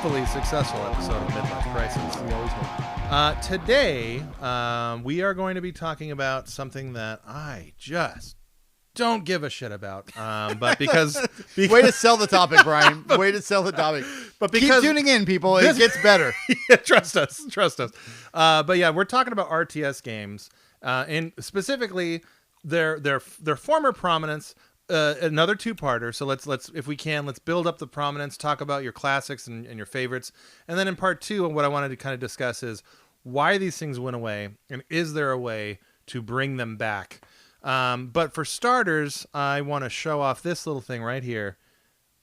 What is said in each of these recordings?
hopefully successful episode of Midlife Krisis. We always hope. Today, we are going to be talking about something that I just don't give a shit about. But because Way to sell the topic, Brian. Way to sell the topic. But because keep tuning in, people. It gets better. Yeah, trust us. But yeah, we're talking about RTS games, and specifically their former prominence. Another two-parter. So let's if we can, let's build up the prominence, talk about your classics and your favorites, and then in part two, what I wanted to kind of discuss is why these things went away, and is there a way to bring them back? But for starters, I want to show off this little thing right here.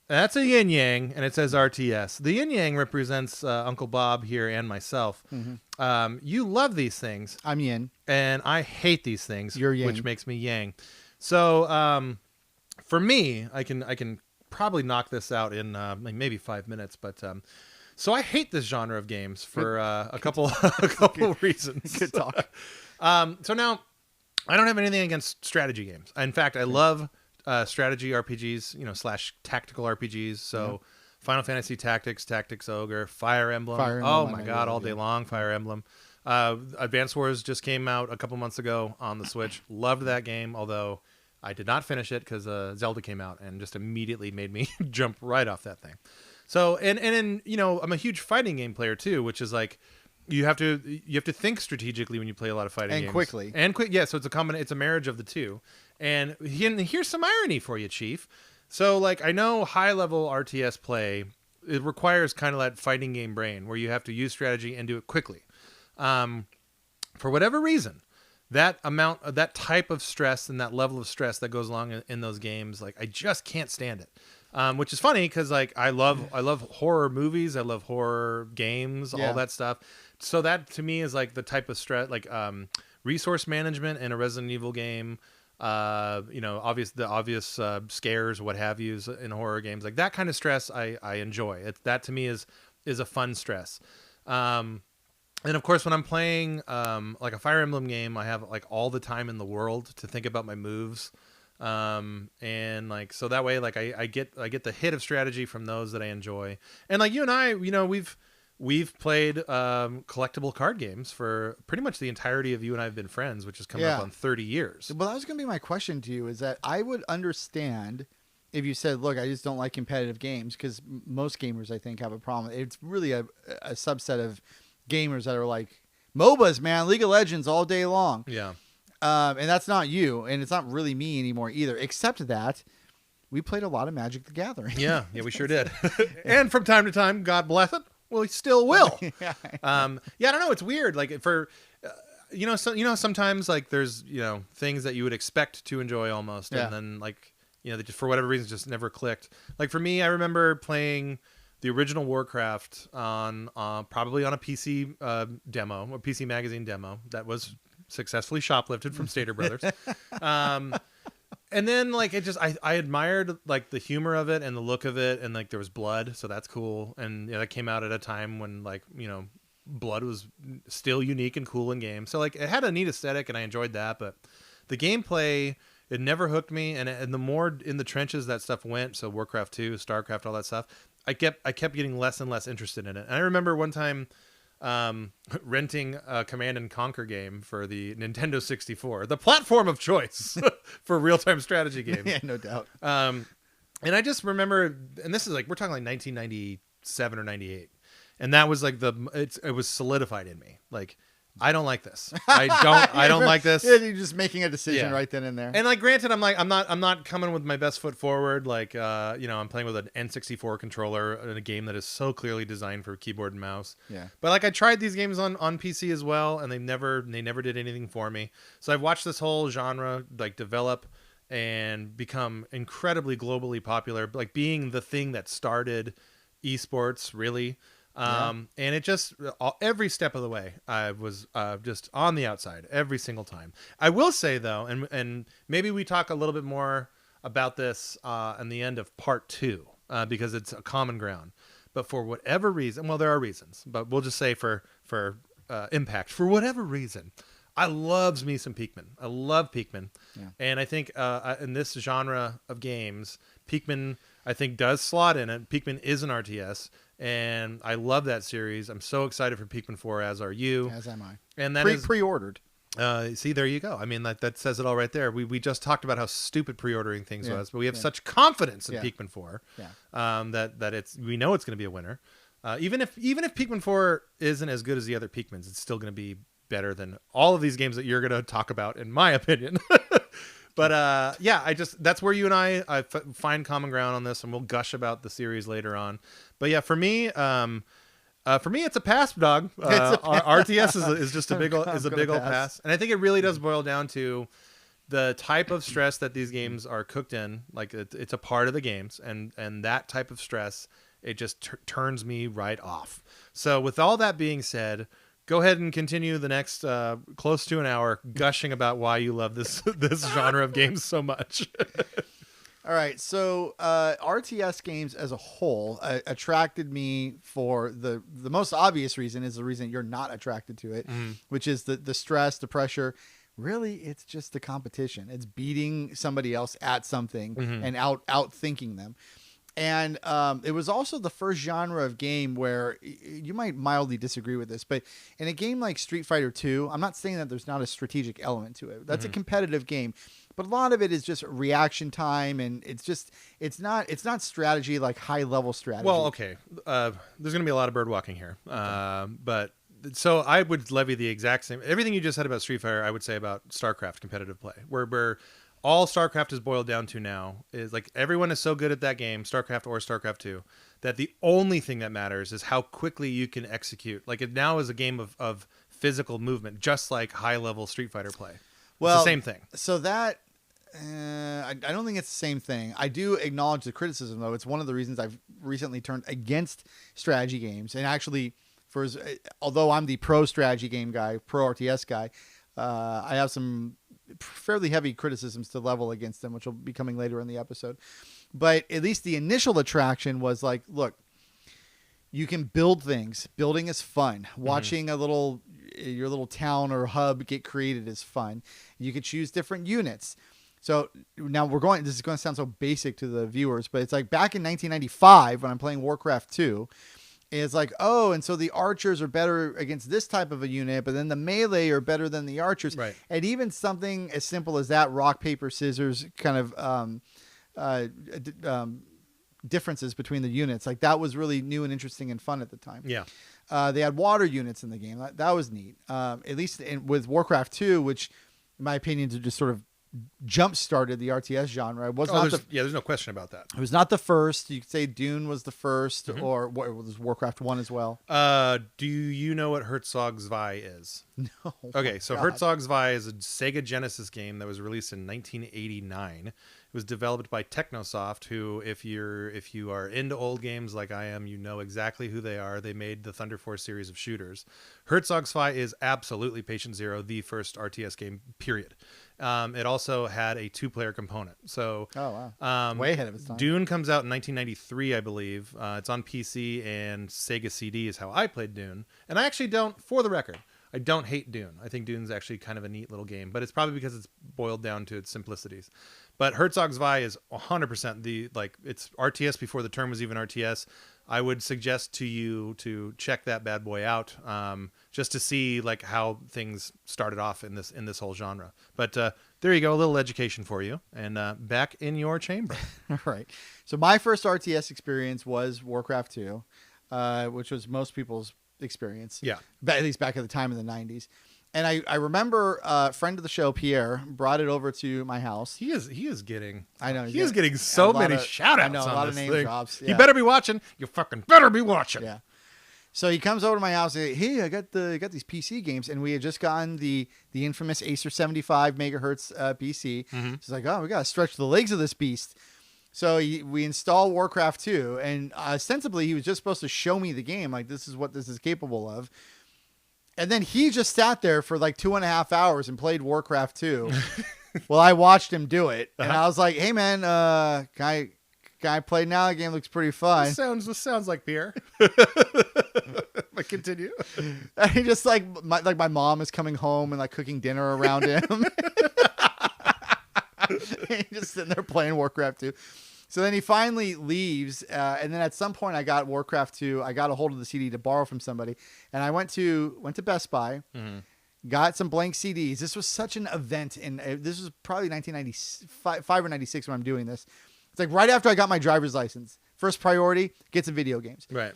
That's a yin yang, and it says RTS. The yin yang represents Uncle Bob here and myself. Mm-hmm. You love these things. I'm yin, and I hate these things. You're yang, which makes me yang. So for me, I can probably knock this out in maybe 5 minutes. But so I hate this genre of games for a couple reasons. Good talk. So now, I don't have anything against strategy games. In fact, I love strategy RPGs, / tactical RPGs. So Final Fantasy Tactics, Tactics Ogre, Fire Emblem. Oh my God, all day long, Fire Emblem. Advance Wars just came out a couple months ago on the Switch. Loved that game, although I did not finish it because Zelda came out and just immediately made me jump right off that thing. So and I'm a huge fighting game player too, which is like you have to think strategically when you play a lot of fighting games. Quickly. Yeah, so it's a marriage of the two. And here's some irony for you, Chief. So like I know high level RTS play, it requires kind of that fighting game brain where you have to use strategy and do it quickly. For whatever reason, that type of stress and that level of stress that goes along in those games, like I just can't stand it. Which is funny because like I love horror movies, I love horror games, all that stuff. So that to me is like the type of stress, like resource management in a Resident Evil game. The obvious scares, what have you, in horror games, like that kind of stress I enjoy. That to me is a fun stress. And of course, when I'm playing like a Fire Emblem game, I have like all the time in the world to think about my moves, and like so that way, like I get the hit of strategy from those that I enjoy. And like you and I, we've played collectible card games for pretty much the entirety of you and I have been friends, which is coming up on 30 years. Well, that was going to be my question to you. Is that I would understand if you said, "Look, I just don't like competitive games," because most gamers I think have a problem. It's really a subset of gamers that are like MOBAs, man, League of Legends all day long. Yeah. And that's not you, and it's not really me anymore either, except that we played a lot of Magic the Gathering. Yeah, we sure did. And from time to time, God bless it, we still will. I don't know, it's weird. Like for sometimes like there's things that you would expect to enjoy almost, and then like they just, for whatever reason, just never clicked. Like for me, I remember playing the original Warcraft on probably on a PC demo, or PC Magazine demo that was successfully shoplifted from Stater Brothers. And then like it just I admired like the humor of it and the look of it, and like there was blood, so that's cool. And that came out at a time when like blood was still unique and cool in games. So like it had a neat aesthetic and I enjoyed that, but the gameplay, it never hooked me. And the more in the trenches that stuff went, so Warcraft 2, StarCraft, all that stuff, I kept getting less and less interested in it. And I remember one time renting a Command and Conquer game for the Nintendo 64, the platform of choice for real-time strategy games. Yeah, no doubt. And I just remember, and this is like, we're talking like 1997 or 98. And that was like it was solidified in me. Like, I don't like this. I don't like this. Yeah, you're just making a decision right then and there. And like, granted, I'm not coming with my best foot forward. Like, I'm playing with an N64 controller in a game that is so clearly designed for keyboard and mouse. Yeah. But like, I tried these games on PC as well, and they never did anything for me. So I've watched this whole genre like develop and become incredibly globally popular, like being the thing that started esports, really. And it just, every step of the way, I was just on the outside every single time. I will say though, and maybe we talk a little bit more about this in the end of part 2, because it's a common ground. But for whatever reason, well, there are reasons, but we'll just say for impact, for whatever reason, I loves me some Pikmin. I love Pikmin. Yeah. And I think in this genre of games, Pikmin, I think, does slot in it. Pikmin is an RTS. and I love that series. I'm so excited for Pikmin 4, as are you. As am I. And that Pre-ordered. See, there you go. I mean, that says it all right there. We just talked about how stupid pre-ordering things was, but we have such confidence in Pikmin 4 that we know it's going to be a winner. Even if Pikmin 4 isn't as good as the other Pikmins, it's still going to be better than all of these games that you're going to talk about, in my opinion. But that's where you and I find common ground on this, and we'll gush about the series later on. But yeah, for me, it's a pass, dog. RTS is just a big old pass, and I think it really does boil down to the type of stress that these games are cooked in. Like it's a part of the games, and that type of stress, it just turns me right off. So with all that being said, go ahead and continue the next close to an hour gushing about why you love this genre of games so much. All right, so RTS games as a whole attracted me for the most obvious reason is the reason you're not attracted to it, which is the stress, the pressure. Really, it's just the competition. It's beating somebody else at something and out thinking them. And it was also the first genre of game where you might mildly disagree with this, but in a game like Street Fighter 2, I'm not saying that there's not a strategic element to it. That's a competitive game, but a lot of it is just reaction time, and it's not strategy, like high level strategy. Well, okay, there's going to be a lot of bird walking here, but so I would levy the exact same everything you just said about Street Fighter. I would say about StarCraft competitive play, where all StarCraft is boiled down to now is like everyone is so good at that game, StarCraft or StarCraft 2, that the only thing that matters is how quickly you can execute. Like it now is a game of physical movement, just like high level Street Fighter play. Well, it's the same thing. So that I don't think it's the same thing. I do acknowledge the criticism, though. It's one of the reasons I've recently turned against strategy games. And actually, although I'm the pro strategy game guy, pro RTS guy, I have some fairly heavy criticisms to level against them, which will be coming later in the episode. But at least the initial attraction was like, look, you can build things. Building is fun. Watching your little town or hub get created is fun. You can choose different units. So now this is going to sound so basic to the viewers, but it's like back in 1995 when I'm playing Warcraft 2, it's like, oh, and so the archers are better against this type of a unit, but then the melee are better than the archers. Right. And even something as simple as that, rock, paper, scissors kind of differences between the units. Like that was really new and interesting and fun at the time. Yeah. They had water units in the game. That was neat. At least with Warcraft 2, which in my opinion just sort of jump started the RTS genre. There's no question about that. It was not the first. You could say Dune was the first, or was Warcraft 1 as well? Do you know what Herzog Zwei is? No. Okay, so Herzog Zwei is a Sega Genesis game that was released in 1989. It was developed by Technosoft, who, if you are into old games like I am, you know exactly who they are. They made the Thunder Force series of shooters. Herzog Zwei is absolutely Patient Zero, the first RTS game, period. It also had a 2-player component. So, way ahead of its time. Dune comes out in 1993, I believe. It's on PC and Sega CD is how I played Dune. And I actually don't, for the record, I don't hate Dune. I think Dune's actually kind of a neat little game, but it's probably because it's boiled down to its simplicities. But Herzog Zwei is 100% it's RTS before the term was even RTS. I would suggest to you to check that bad boy out, just to see like how things started off in this whole genre. But there you go, a little education for you, and back in your chamber. All right. So my first RTS experience was Warcraft 2, which was most people's experience. Yeah. At least back at the time in the 90s. And I remember a friend of the show, Pierre, brought it over to my house. He is getting. I know he is getting so many shout outs. I know, a lot of name drops. Yeah. He better be watching. You fucking better be watching. Yeah. So he comes over to my house and hey, I got these PC games, and we had just gotten the infamous Acer 75 megahertz PC. So it's like, oh, we gotta stretch the legs of this beast. So we install Warcraft 2, and ostensibly he was just supposed to show me the game, like this is what this is capable of. And then he just sat there for like 2.5 hours and played Warcraft 2. Well, I watched him do it, and I was like, "Hey, man, can I play now? The game looks pretty fun." This sounds like Pierre. But continue. And he just my mom is coming home and like cooking dinner around him. He's just sitting there playing Warcraft 2. So then he finally leaves, and then at some point I got Warcraft 2. I got a hold of the CD to borrow from somebody, and I went to Best Buy, got some blank CDs. This was such an event, and this was probably 1995 or 96 when I'm doing this. It's like right after I got my driver's license. First priority, get some video games. Right.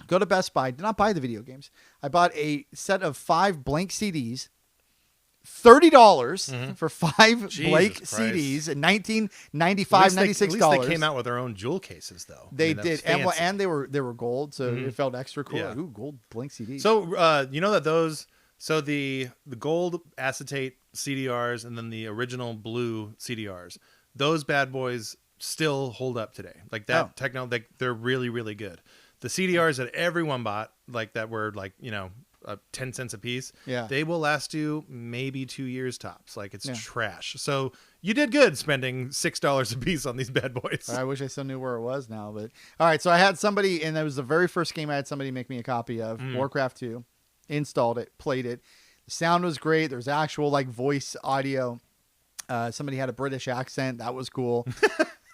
Go to Best Buy. Did not buy the video games. I bought a set of 5 blank CDs. $30 for 5 blank CDs in 1995, $96. At least they came out with their own jewel cases, though. They did, and they were gold, so it felt extra cool. Yeah. Like, ooh, gold blank CDs. So you know that those, so the gold acetate CDRs and then the original blue CDRs, those bad boys still hold up today. Like that they're really, really good. The CDRs that everyone bought, like that were like 10 cents a piece. Yeah. They will last you maybe 2 years tops. Like it's trash. So you did good spending $6 a piece on these bad boys. I wish I still knew where it was now, but all right. So I had somebody, and that was the very first game I had somebody make me a copy of, Warcraft 2, installed it, played it. The sound was great. There's actual like voice audio. Somebody had a British accent. That was cool.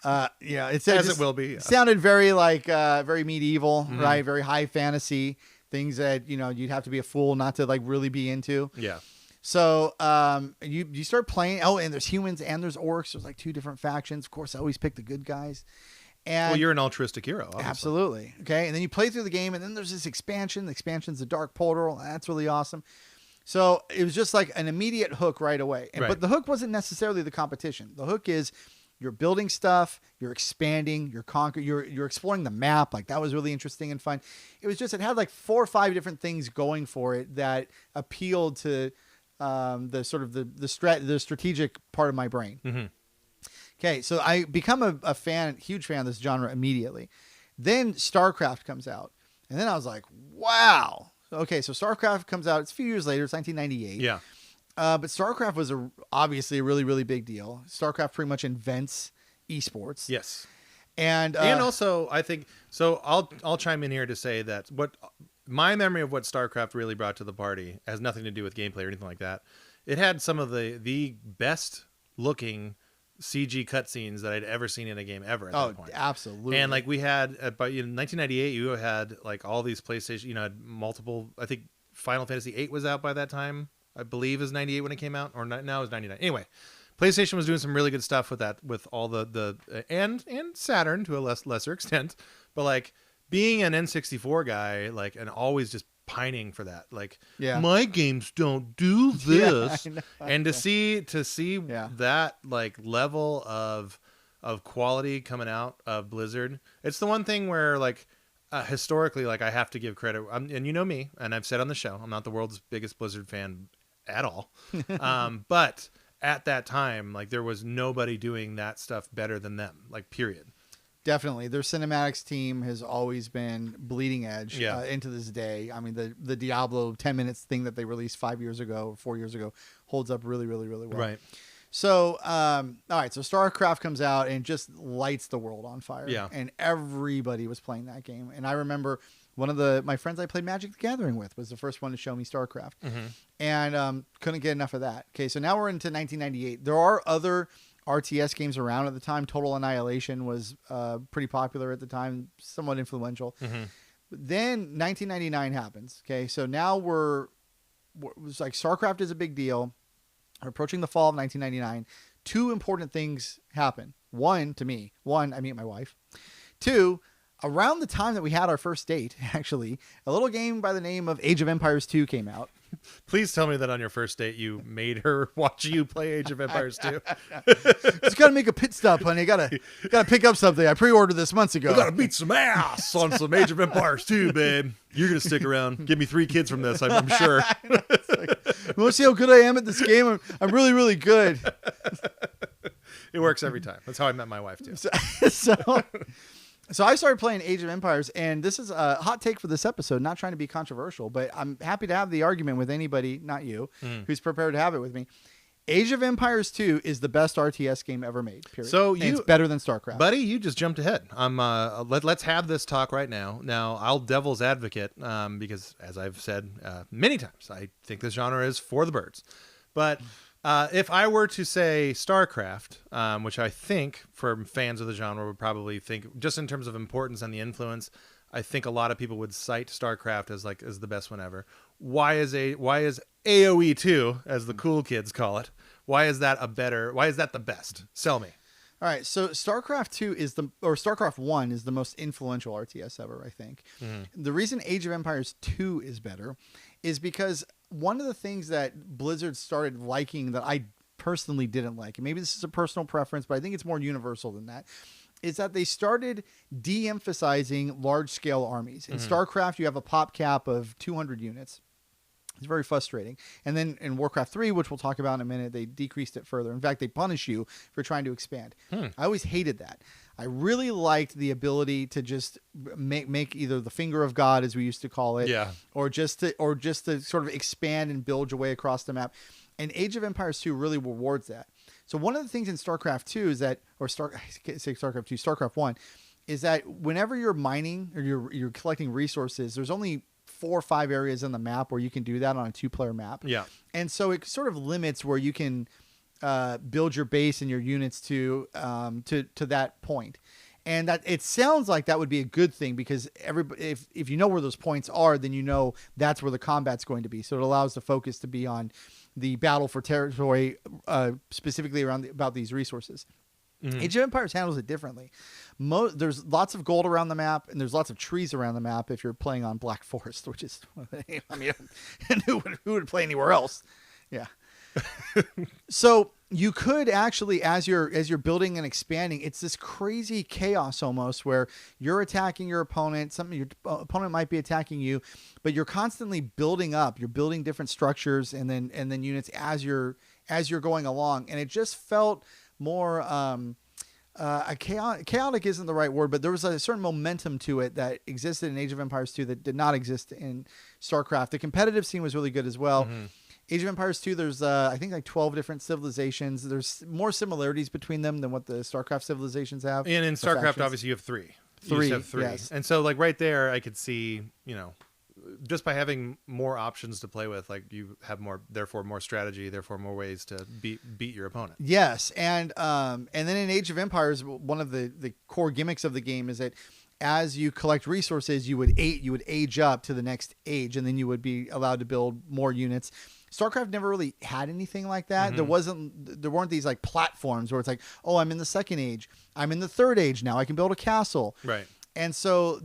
It will be. Yeah. Sounded very like very medieval, right? Very high fantasy. Things that you'd have to be a fool not to like really be into. Yeah. So you start playing. Oh, and there's humans and there's orcs. There's like 2 different factions. Of course, I always pick the good guys. And well, you're an altruistic hero. Obviously. Absolutely. Okay, and then you play through the game, and then there's this expansion. The expansion's the Dark Portal. That's really awesome. So it was just like an immediate hook right away. But the hook wasn't necessarily the competition. The hook is you're building stuff, you're expanding, you're exploring the map. Like that was really interesting and fun. It was just, it had like 4 or 5 different things going for it that appealed to the sort of the strategic part of my brain. Mm-hmm. Okay, so I become a huge fan of this genre immediately. Then StarCraft comes out, and then I was like, wow. Okay, so StarCraft comes out. It's a few years later. It's 1998. Yeah. But StarCraft was obviously a really, really big deal. StarCraft pretty much invents esports. Yes. And also, I think so. I'll chime in here to say that what my memory of what StarCraft really brought to the party has nothing to do with gameplay or anything like that. It had some of the best looking CG cutscenes that I'd ever seen in a game ever at that point. Absolutely. And like we had, but in 1998, you had like all these PlayStation. Had multiple. I think Final Fantasy VIII was out by that time. I believe is 98 when it came out, or now is 99. Anyway, PlayStation was doing some really good stuff with that, with all the and Saturn to a lesser extent, but like being an N64 guy, like, and always just pining for that, like, my games don't do this, and to see that like level of quality coming out of Blizzard, it's the one thing where like. Historically, like I have to give credit, and you know me, and I've said on the show, I'm not the world's biggest Blizzard fan at all. But at that time, like there was nobody doing that stuff better than them, like period. Definitely. Their cinematics team has always been bleeding edge into this day. I mean, the Diablo 10 minutes thing that they released 5 years ago or 4 years ago holds up really, really, really well. Right. So, all right. So StarCraft comes out and just lights the world on fire. Yeah. And everybody was playing that game. And I remember one of my friends I played Magic the Gathering with was the first one to show me StarCraft. Mm-hmm. And couldn't get enough of that. Okay. So now we're into 1998. There are other RTS games around at the time. Total Annihilation was pretty popular at the time, somewhat influential. Mm-hmm. But then 1999 happens. Okay. So now it was like StarCraft is a big deal. We're approaching the fall of 1999. 2 important things happen. One, I meet my wife. 2, around the time that we had our first date, actually, a little game by the name of Age of Empires 2 came out. Please tell me that on your first date you made her watch you play Age of Empires 2. Just got to make a pit stop, honey. Gotta pick up something. I pre-ordered this months ago. We gotta beat some ass on some Age of Empires 2, babe. You're gonna stick around. Give me 3 kids from this, I'm sure. Like, you want to see how good I am at this game? I'm really, really good. It works every time. That's how I met my wife too. So I started playing Age of Empires, and this is a hot take for this episode, not trying to be controversial, but I'm happy to have the argument with anybody, not you, who's prepared to have it with me. Age of Empires 2 is the best RTS game ever made, period. So it's better than StarCraft. Buddy, you just jumped ahead. Let's have this talk right now. Now, I'll devil's advocate, because as I've said many times, I think this genre is for the birds. But If I were to say StarCraft, which I think for fans of the genre would probably think, just in terms of importance and the influence, I think a lot of people would cite StarCraft as the best one ever. Why is AoE 2, as the cool kids call it? Why is that the best? Sell me. All right, so StarCraft 2 StarCraft 1 is the most influential RTS ever, I think. Mm-hmm. The reason Age of Empires 2 is better is because one of the things that Blizzard started liking that I personally didn't like, and maybe this is a personal preference, but I think it's more universal than that, is that they started de-emphasizing large-scale armies. In StarCraft, you have a pop cap of 200 units. It's very frustrating. And then in Warcraft 3, which we'll talk about in a minute, they decreased it further. In fact, they punish you for trying to expand. I always hated that. I really liked the ability to just make either the finger of God, as we used to call it, or just to sort of expand and build your way across the map. And Age of Empires 2 really rewards that. So one of the things in StarCraft 2 is that, StarCraft 2, StarCraft 1, is that whenever you're mining or you're collecting resources, there's only 4 or 5 areas on the map where you can do that on a 2-player map. Yeah. And so it sort of limits where you can build your base and your units to that point. And that it sounds like that would be a good thing because if you know where those points are, then you know that's where the combat's going to be. So it allows the focus to be on the battle for territory, specifically about these resources. Mm-hmm. Age of Empires handles it differently. There's lots of gold around the map, and there's lots of trees around the map if you're playing on Black Forest, which is, I mean, and who would play anywhere else? Yeah. So you could actually, as you're building and expanding, it's this crazy chaos almost where you're attacking your opponent. Your opponent might be attacking you, but you're constantly building up. You're building different structures and then units as you're going along, and it just felt more chaotic isn't the right word, but there was a certain momentum to it that existed in Age of Empires 2 that did not exist in StarCraft. The competitive scene was really good as well. Mm-hmm. Age of Empires 2, there's I think like 12 different civilizations. There's more similarities between them than what the StarCraft civilizations have. And in StarCraft, obviously, you have three. Yes. And so, like, right there, I could see, just by having more options to play with, like, you have therefore more strategy, therefore more ways to beat your opponent. Yes, and then in Age of Empires, one of the core gimmicks of the game is that as you collect resources, you would age up to the next age, and then you would be allowed to build more units. StarCraft never really had anything like that. Mm-hmm. There weren't these like platforms where it's like, oh, I'm in the second age, I'm in the third age now, I can build a castle. Right. And so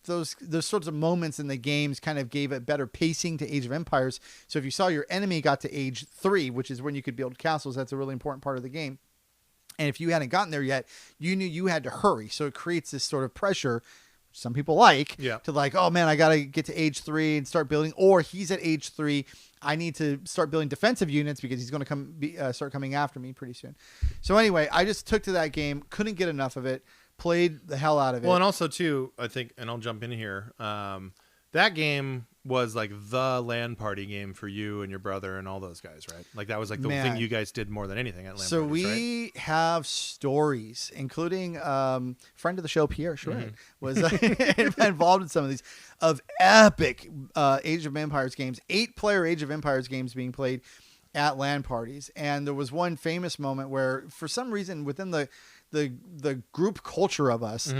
those sorts of moments in the games kind of gave it better pacing to Age of Empires. So if you saw your enemy got to age 3, which is when you could build castles, that's a really important part of the game. And if you hadn't gotten there yet, you knew you had to hurry. So it creates this sort of pressure, which some people like, to like, oh man, I got to get to age 3 and start building. Or he's at age 3. I need to start building defensive units because he's going to start coming after me pretty soon. So anyway, I just took to that game, couldn't get enough of it, played the hell out of it. Well, and also too, I think, and I'll jump in here, that game was like the LAN party game for you and your brother and all those guys, right? Like that was like the thing you guys did more than anything at LAN so parties, we have stories, including friend of the show, Pierre Schred, was involved in some of these, of epic Age of Empires games, 8-player Age of Empires games being played at LAN parties. And there was one famous moment where, for some reason, within the group culture of us,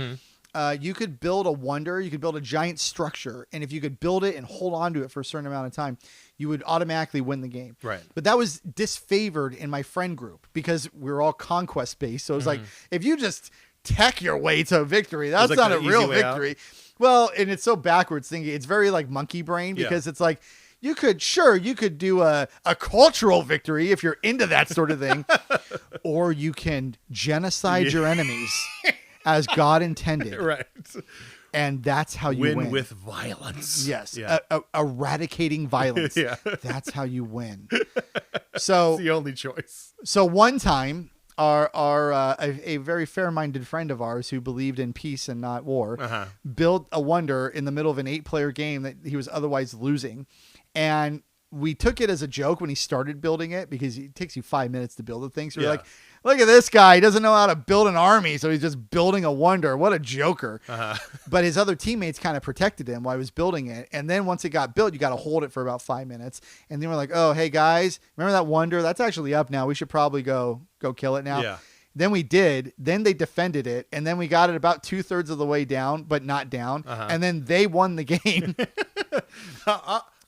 you could build a wonder, you could build a giant structure, and if you could build it and hold on to it for a certain amount of time, you would automatically win the game. Right. But that was disfavored in my friend group because we were all conquest based. So it was like, if you just tech your way to victory, that's not a real victory. Well, and it's so backwards thinking. It's very like monkey brain because it's like, you could do a cultural victory if you're into that sort of thing, or you can genocide your enemies as God intended. Right. And that's how you win. With violence. Yes. Yeah. Eradicating violence. Yeah. That's how you win. So it's the only choice. So one time, a very fair-minded friend of ours who believed in peace and not war built a wonder in the middle of an 8-player game that he was otherwise losing. And we took it as a joke when he started building it because it takes you 5 minutes to build the thing. So we're like, Look at this guy. He doesn't know how to build an army, so he's just building a wonder. What a joker. But his other teammates kind of protected him while he was building it. And then once it got built, you got to hold it for about 5 minutes. And then we're like, oh, hey, guys, remember that wonder? That's actually up now. We should probably go kill it now. Yeah. Then we did. Then they defended it. And then we got it about 2/3 of the way down, but not down. And then they won the game.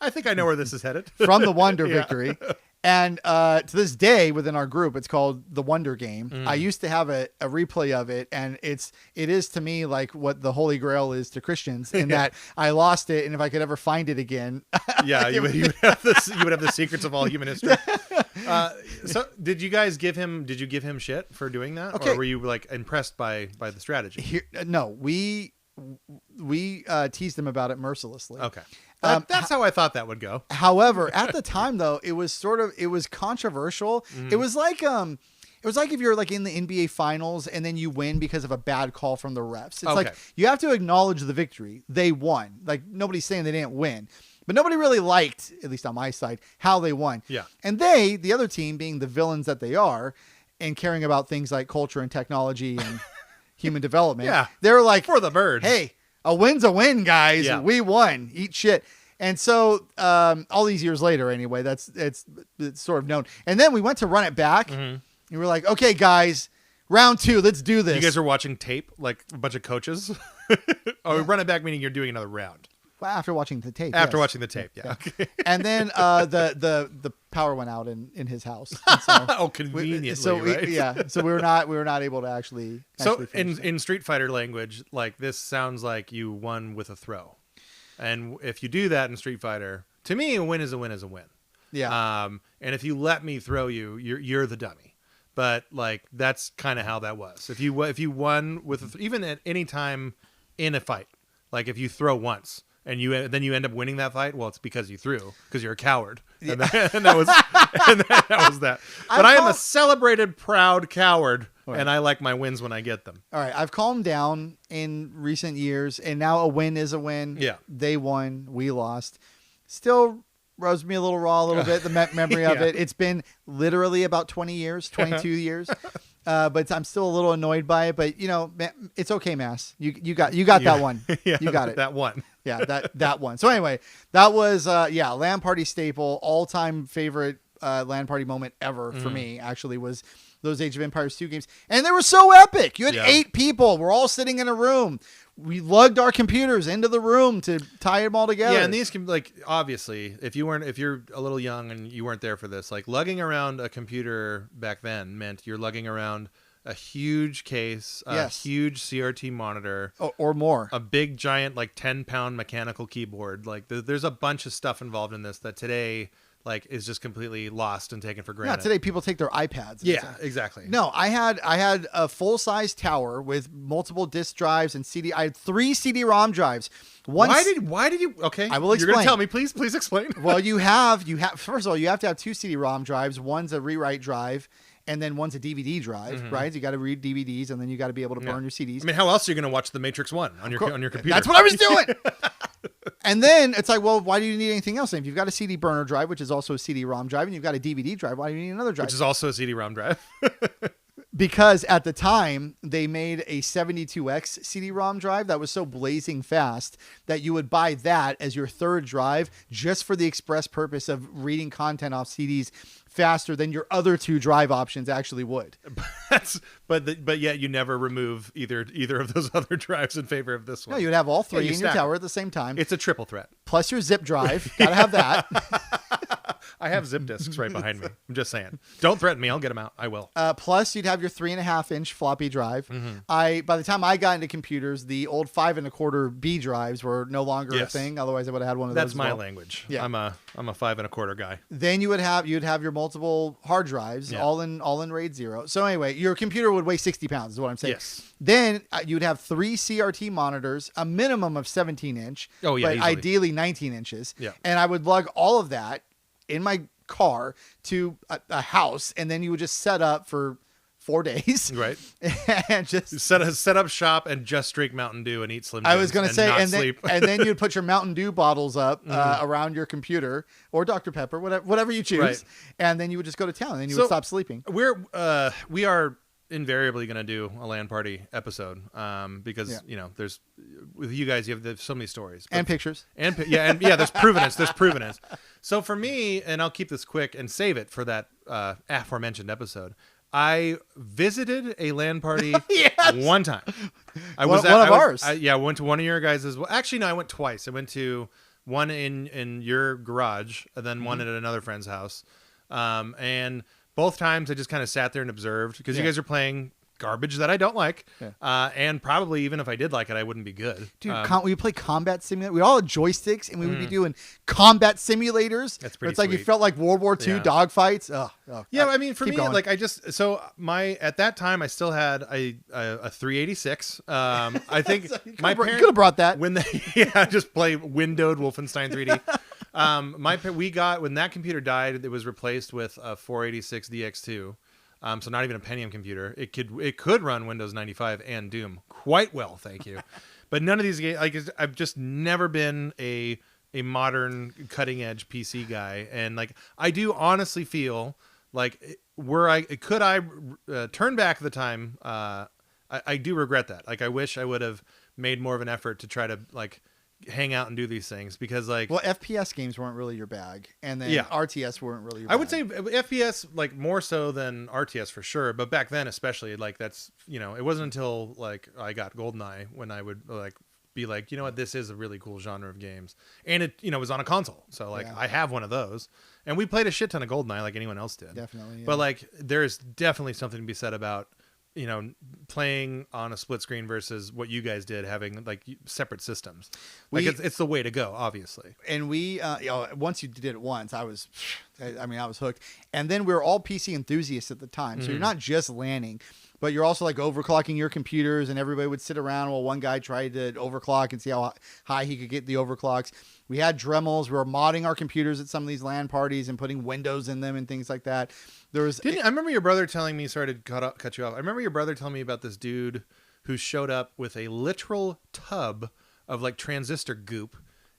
I think I know where this is headed. From the wonder victory. And to this day, within our group, it's called the Wonder Game. I used to have a replay of it, and it is to me like what the Holy Grail is to Christians, in that I lost it, and if I could ever find it again, you would have the secrets of all human history. So did you guys give him? Did you give him shit for doing that, or were you like impressed by the strategy? No, we teased him about it mercilessly. Okay. That's how I thought that would go. However, at the time though, it was controversial. It was like if you're like in the NBA finals and then you win because of a bad call from the refs. It's like you have to acknowledge the victory. They won. Like nobody's saying they didn't win, but nobody really liked, at least on my side, how they won. Yeah. And the other team, being the villains that they are and caring about things like culture and technology and human development. They're like, for the birds. Hey, a win's a win, guys. Yeah. We won. Eat shit. And so all these years later, anyway, it's sort of known. And then we went to run it back. And we're like, okay, guys, round 2, let's do this. You guys are watching tape, like a bunch of coaches? Run it back, meaning you're doing another round. Well, after watching the tape. After watching the tape, yeah. Okay. And then the power went out in his house. So conveniently, right? So we were not able to actually. So in Street Fighter language, like this sounds like you won with a throw, and if you do that in Street Fighter, to me, a win is a win is a win. Yeah. And if you let me throw you, you're the dummy. But like that's kind of how that was. If you won with even at any time in a fight, like if you throw once. And then you end up winning that fight. Well, it's because you threw, because you're a coward, and that was that. But I am a celebrated, proud coward, and I like my wins when I get them. All right, I've calmed down in recent years, and now a win is a win. Yeah, they won, we lost. Still rubs me a little raw, a little bit. The memory of it. It's been literally about 20 years, 22 years. But I'm still a little annoyed by it. But it's okay, Mass. You got that one. You got it. That one. Yeah, that one. So anyway, that was LAN party staple, all time favorite LAN party moment ever for me. Actually, was those Age of Empires 2 games, and they were so epic. You had 8 people. We're all sitting in a room. We lugged our computers into the room to tie them all together. Yeah, and these can obviously, if you're a little young and you weren't there for this, like lugging around a computer back then meant you're lugging around a huge case, a huge CRT monitor, or more, a big giant 10-pound mechanical keyboard. Like there's a bunch of stuff involved in this that today is just completely lost and taken for granted. Yeah, today people take their iPads. Yeah, exactly. No, I had a full-size tower with multiple disk drives and CD. I had 3 CD-ROM drives. Why did you? Okay, I will explain. You're gonna tell me, please explain. Well, you have first of all, you have to have 2 CD-ROM drives. One's a rewrite drive, and then one's a DVD drive. Right? You got to read DVDs, and then you got to be able to burn your CDs. I mean, how else are you gonna watch The Matrix 1 on your computer? That's what I was doing. And then it's like, well, why do you need anything else? And if you've got a CD burner drive, which is also a CD-ROM drive, and you've got a DVD drive, why do you need another drive? Which is also a CD-ROM drive. Because at the time, they made a 72X CD-ROM drive that was so blazing fast that you would buy that as your third drive just for the express purpose of reading content off CDs faster than your other 2 drive options actually would. But yet you never remove either of those other drives in favor of this one. No, you would have all 3 in your tower at the same time. It's a triple threat. Plus your zip drive. Gotta have that. I have zip disks right behind me. I'm just saying. Don't threaten me. I'll get them out. I will. Plus, you'd have your 3.5-inch floppy drive. By the time I got into computers, the old 5.25 B drives were no longer a thing. Otherwise, I would have had one of those. That's my language. Yeah. I'm a 5.25 guy. Then you'd have your multiple hard drives, all in RAID 0. So anyway, your computer would weigh 60 pounds. Is what I'm saying. Yes. Then you'd have 3 CRT monitors, a minimum of 17-inch. Oh yeah, but easily. Ideally 19 inches. Yeah. And I would lug all of that in my car to a house, and then you would just set up for 4 days. Right. And just set up shop and just drink Mountain Dew and eat Slim Jims. I was going to say, not and then, sleep. and then you'd put your Mountain Dew bottles up around your computer or Dr. Pepper, whatever you choose. Right. And then you would just go to town and then you would stop sleeping. We are invariably going to do a LAN party episode because there's with you guys you have so many stories and pictures and there's provenance. So for me, and I'll keep this quick and save it for that aforementioned episode, I visited a LAN party one time. I went to one of your guys as well. Actually, no, I went twice. I went to one in your garage and then one at another friend's house. And both times I just kind of sat there and observed because you guys are playing garbage that I don't like. Yeah. And probably even if I did like it, I wouldn't be good. Dude, we play combat simulator. We all had joysticks and we would be doing combat simulators. That's pretty sweet. Like you felt like World War II dogfights. I mean, for me, going. Like at that time I still had a 386. I think my parents could have brought that when they just play windowed Wolfenstein 3D. When that computer died, it was replaced with a 486 DX2. So not even a Pentium computer. It could run Windows 95 and Doom quite well, thank you. But none of these games, like I've just never been a modern cutting edge PC guy, and like I do honestly feel like could I turn back the time, I do regret that. Like I wish I would have made more of an effort to try to like hang out and do these things because FPS games weren't really your bag, and then RTS weren't really your bag. I would say FPS like more so than RTS for sure, but back then especially like that's it wasn't until like I got GoldenEye when I would like be like what, this is a really cool genre of games, and it was on a console, so like I have one of those, and we played a shit ton of GoldenEye like anyone else did, definitely. But like there's definitely something to be said about playing on a split screen versus what you guys did, having like separate systems. Like it's the way to go, obviously. And we, once you did it once, I was hooked. And then we were all PC enthusiasts at the time. So you're not just LANing, but you're also like overclocking your computers, and everybody would sit around while one guy tried to overclock and see how high he could get the overclocks. We had Dremels. We were modding our computers at some of these LAN parties and putting windows in them and things like that. I remember your brother telling me, sorry to cut you off. I remember your brother telling me about this dude who showed up with a literal tub of like transistor goop,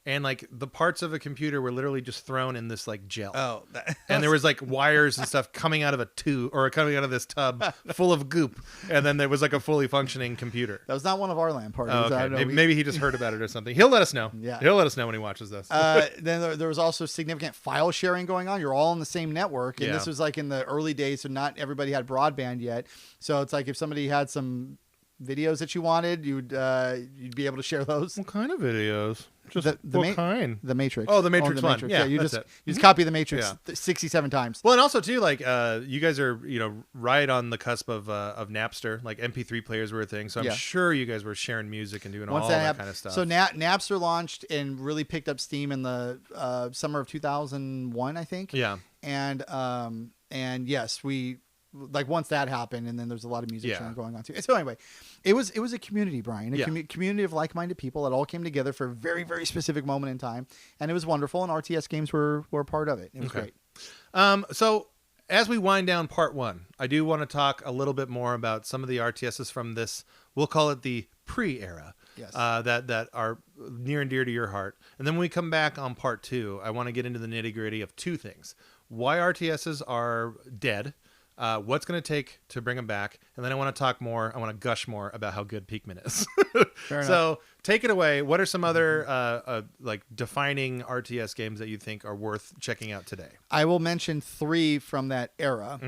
and like the parts of a computer were literally just thrown in this like gel. And there was like wires and stuff coming out of a tube or coming out of this tub full of goop, and then there was like a fully functioning computer. That was not one of our LAN parties. Oh, okay. Maybe he just heard about it or something. He'll let us know. Yeah, he'll let us know when he watches this. Then there was also significant file sharing going on. You're all on the same network, and this was like in the early days, so not everybody had broadband yet. So it's like if somebody had some videos that you wanted, you'd be able to share those. What kind of videos? Just what kind? The Matrix. Oh, the Matrix one. Yeah, you just copy the Matrix 67 times. Well, and also too, like you guys are right on the cusp of Napster. Like MP3 players were a thing, so I'm sure you guys were sharing music and doing all that kind of stuff. So Napster launched and really picked up steam in the summer of 2001, I think. Yeah. And yes, we. Like once that happened, and then there's a lot of music sharing going on too. So anyway, it was a community, Brian, community of like-minded people that all came together for a very, very specific moment in time, and it was wonderful. And RTS games were a part of it. It was great. So as we wind down part one, I do want to talk a little bit more about some of the RTSs from this. We'll call it the pre-era. Yes. That are near and dear to your heart. And then when we come back on part two, I want to get into the nitty-gritty of two things: why RTSs are dead. What's going to take to bring them back, and then I want to talk more. I want to gush more about how good Pikmin is. So take it away. What are some other like defining RTS games that you think are worth checking out today? I will mention 3 from that era,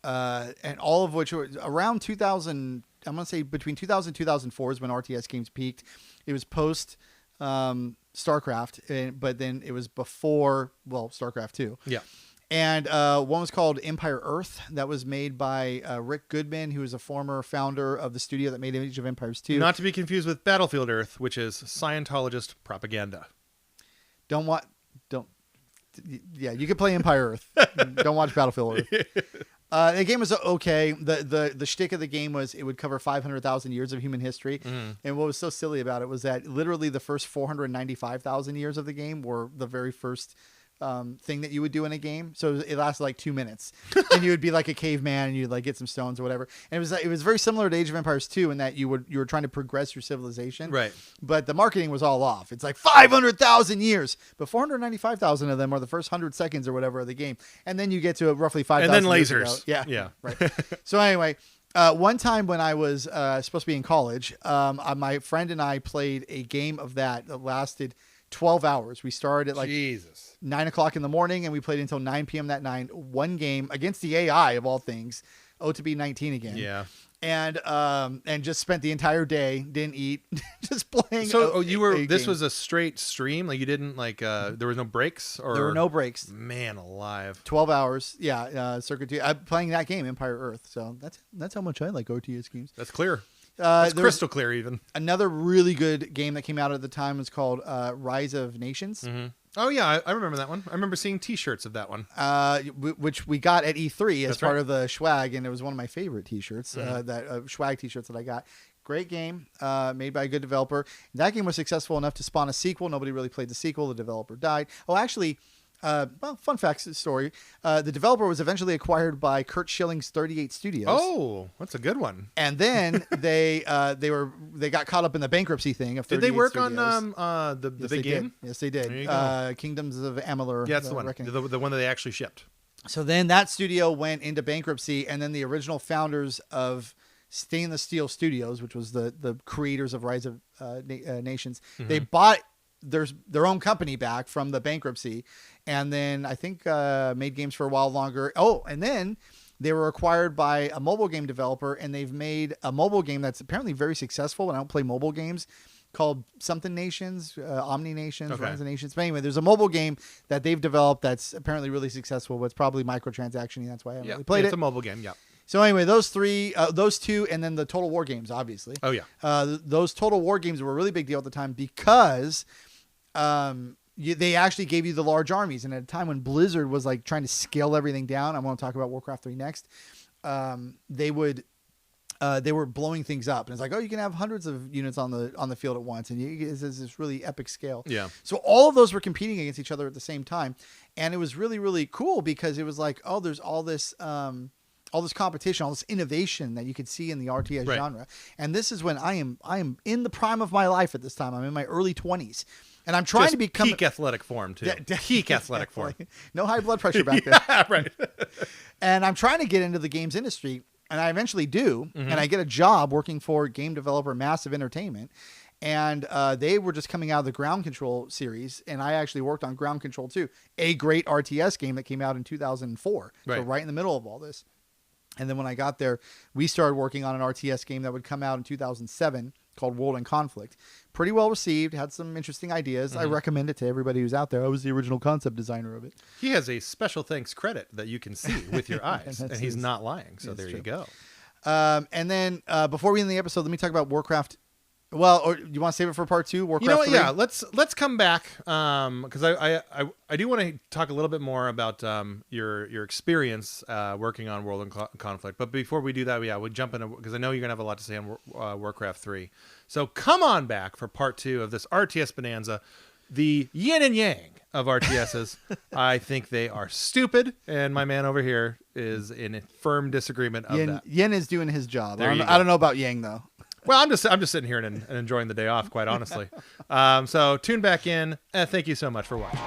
and all of which were around 2000. I'm going to say between 2000 and 2004 is when RTS games peaked. It was post StarCraft, but then it was before StarCraft 2. Yeah. And one was called Empire Earth. That was made by Rick Goodman, who is a former founder of the studio that made Age of Empires 2. Not to be confused with Battlefield Earth, which is Scientologist propaganda. You can play Empire Earth. Don't watch Battlefield Earth. The game was okay. The shtick of the game was it would cover 500,000 years of human history. And what was so silly about it was that literally the first 495,000 years of the game were the very first thing that you would do in a game. So it lasted like 2 minutes, and you would be like a caveman, and you'd like get some stones or whatever. And it was very similar to Age of Empires 2 in that you were trying to progress your civilization, Right. But the marketing was all off. It's like 500,000 years, but 495,000 of them are the first 100 seconds or whatever of the game, and then you get to roughly 5,000. And then years ago. lasers. Yeah. Right. So anyway. One time when I was supposed to be in college, my friend and I played a game of that lasted 12 hours. We started at like Jesus. 9 o'clock in the morning, and we played until 9 p.m. that night. One game against the AI of all things. Oh, to be 19 again. Yeah. And just spent the entire day, didn't eat, just playing. So this game. was a straight stream? Like you didn't like, there was no breaks? Or There were no breaks. Man alive. 12 hours. Yeah. Circuit 2. I'm playing that game, Empire Earth. So that's how much I like OTS games. That's clear. It's There's crystal clear even. another really good game that came out at the time was called Rise of Nations. Mm-hmm. Oh, yeah. I remember that one. I remember seeing T-shirts of that one. Which we got at E3 as That's part right. of the swag, and it was one of my favorite T-shirts, that swag T-shirts that I got. Great game, made by a good developer. That game was successful enough to spawn a sequel. Nobody really played the sequel. The developer died. Oh, actually, fun fact story. The developer was eventually acquired by Kurt Schilling's 38 Studios. Oh, that's a good one. And then they got caught up in the bankruptcy thing of 38 Did they work Studios. on the Yes, big they game? did. Yes, they did. There you go. Kingdoms of Amalur. Yeah, that's the one. Reckoning. The one that they actually shipped. So then that studio went into bankruptcy, and then the original founders of Stainless Steel Studios, which was the creators of Rise of Nations, they bought their own company back from the bankruptcy, and then I think made games for a while longer. Oh, and then they were acquired by a mobile game developer, and they've made a mobile game that's apparently very successful. And I don't play mobile games, called something Nations, Omni Nations, Okay. Rise of Nations. But anyway, there's a mobile game that they've developed that's apparently really successful, but it's probably microtransaction. That's why I haven't really played It's it. a mobile game. Yeah. So anyway, those two, and then the Total War games, obviously. Oh yeah. Those Total War games were a really big deal at the time because they actually gave you the large armies. And at a time when Blizzard was like trying to scale everything down, I want to talk about Warcraft 3 next, they were blowing things up. And it's like, oh, you can have hundreds of units on the field at once. And it's this really epic scale. Yeah. So all of those were competing against each other at the same time. And it was really, really cool because it was like, oh, there's all this competition, all this innovation that you could see in the RTS Right. genre. And this is when I am in the prime of my life at this time. I'm in my early 20s. And I'm trying Just to become peak athletic form too. Peak athletic form. No high blood pressure back then. Yeah, right. And I'm trying to get into the games industry, and I eventually do. And I get a job working for game developer Massive Entertainment. And they were just coming out of the Ground Control series, and I actually worked on Ground Control 2, a great RTS game that came out in 2004. So Right. right in the middle of all this. And then when I got there, we started working on an RTS game that would come out in 2007 called World in Conflict. Pretty well received, had some interesting ideas. I recommend it to everybody who's out there. I was the original concept designer of it. He has a special thanks credit that you can see with your eyes, and he's not lying. So there true. you go. And then before we end the episode, let me talk about Warcraft. Well, or you want to save it for part 2? Warcraft You know what? 3? Yeah, let's come back because I do want to talk a little bit more about your experience working on World in Conflict. But before we do that, we'll jump into, because I know you're gonna have a lot to say on Warcraft 3. So come on back for part 2 of this RTS bonanza, the yin and yang of RTSs. I think they are stupid, and my man over here is in firm disagreement of that. Yin is doing his job. There you go. I don't know about Yang though. Well, I'm just sitting here and enjoying the day off, quite honestly. So tune back in. Thank you so much for watching.